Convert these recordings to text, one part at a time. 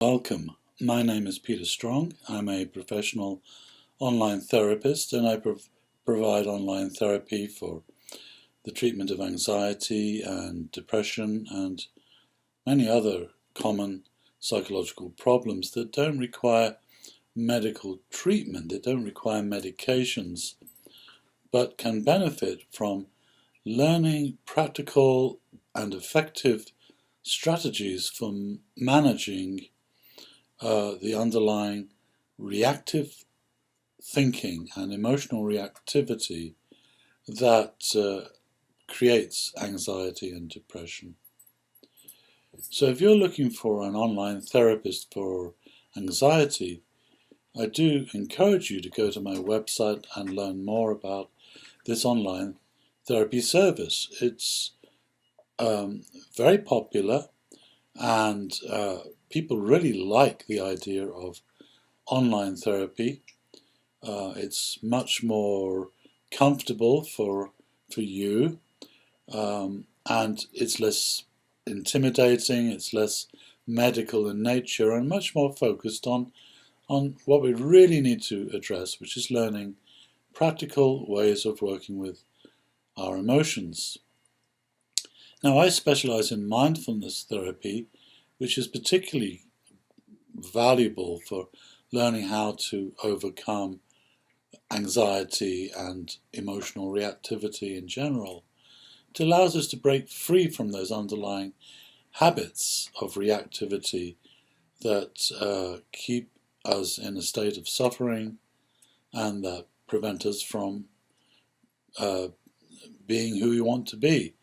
Welcome. My name is Peter Strong. I'm a professional online therapist and I provide online therapy for the treatment of anxiety and depression and many other common psychological problems that don't require medical treatment, they don't require medications, but can benefit from learning practical and effective strategies for managing the underlying reactive thinking and emotional reactivity that creates anxiety and depression. So if you're looking for an online therapist for anxiety, I do encourage you to go to my website and learn more about this online therapy service. It's very popular and people really like the idea of online therapy. It's much more comfortable for you, and it's less intimidating, it's less medical in nature, and much more focused on what we really need to address, which is learning practical ways of working with our emotions. Now, I specialize in mindfulness therapy, which is particularly valuable for learning how to overcome anxiety and emotional reactivity in general. It allows us to break free from those underlying habits of reactivity that keep us in a state of suffering and that prevent us from being who we want to be.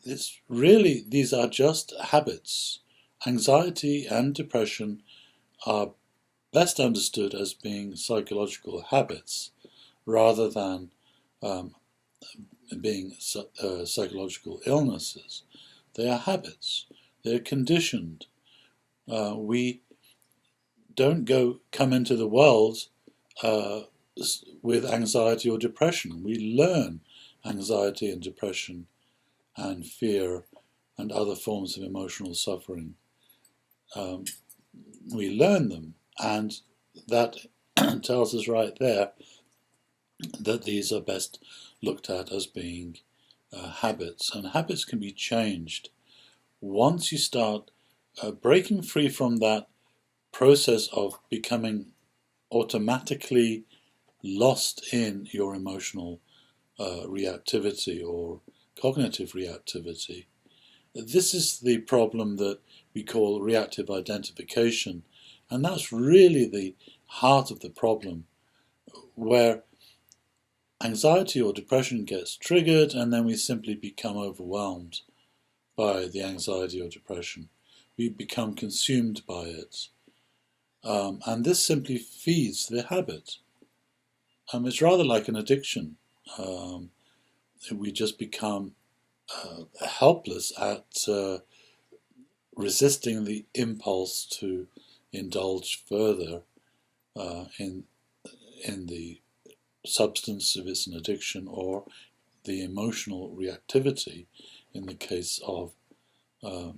It's really, these are just habits. Anxiety and depression are best understood as being psychological habits rather than being psychological illnesses. They are habits. They're conditioned. We don't come into the world with anxiety or depression. We learn anxiety and depression and fear and other forms of emotional suffering. We learn them, and that tells us right there that these are best looked at as being habits, and habits can be changed once you start breaking free from that process of becoming automatically lost in your emotional reactivity or cognitive reactivity. This is the problem that we call reactive identification, and that's really the heart of the problem, where anxiety or depression gets triggered and then we simply become overwhelmed by the anxiety or depression. We become consumed by it. And this simply feeds the habit. It's rather like an addiction. We just become helpless at resisting the impulse to indulge further in the substance if it's an addiction, or the emotional reactivity in the case of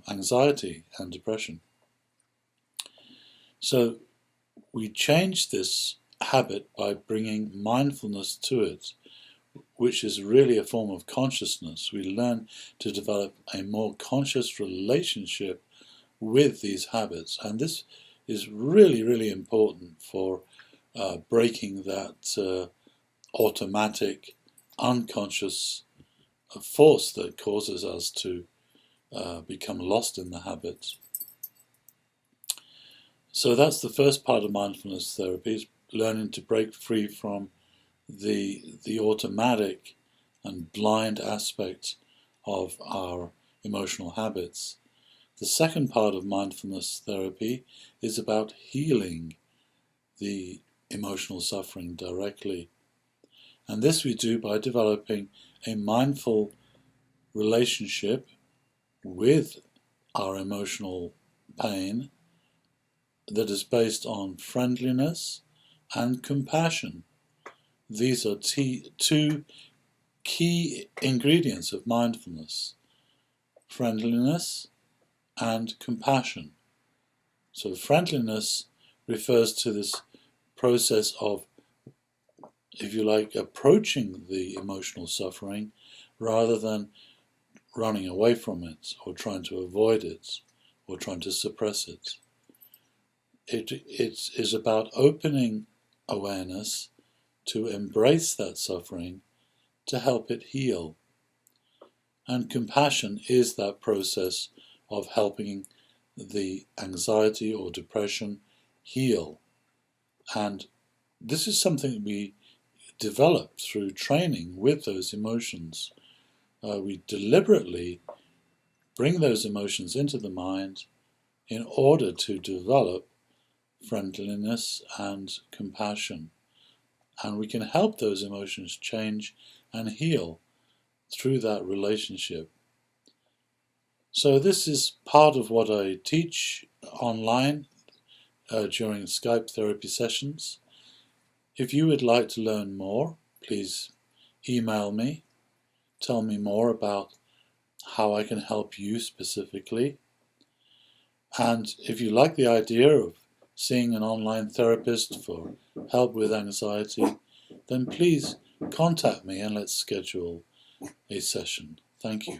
anxiety and depression. So we change this habit by bringing mindfulness to it, which is really a form of consciousness. We learn to develop a more conscious relationship with these habits, and this is really, really important for breaking that automatic, unconscious force that causes us to become lost in the habits. So that's the first part of mindfulness therapy, is learning to break free from the automatic and blind aspect of our emotional habits. The second part of mindfulness therapy is about healing the emotional suffering directly. And this we do by developing a mindful relationship with our emotional pain that is based on friendliness and compassion. These are two key ingredients of mindfulness: friendliness and compassion. So friendliness refers to this process of, if you like, approaching the emotional suffering rather than running away from it or trying to avoid it or trying to suppress it. It is about opening awareness to embrace that suffering to help it heal. And compassion is that process of helping the anxiety or depression heal. And this is something we develop through training with those emotions. We deliberately bring those emotions into the mind in order to develop friendliness and compassion. And we can help those emotions change and heal through that relationship. So this is part of what I teach online during Skype therapy sessions. If you would like to learn more, please email me, tell me more about how I can help you specifically. And if you like the idea of seeing an online therapist for help with anxiety, then please contact me and let's schedule a session. Thank you.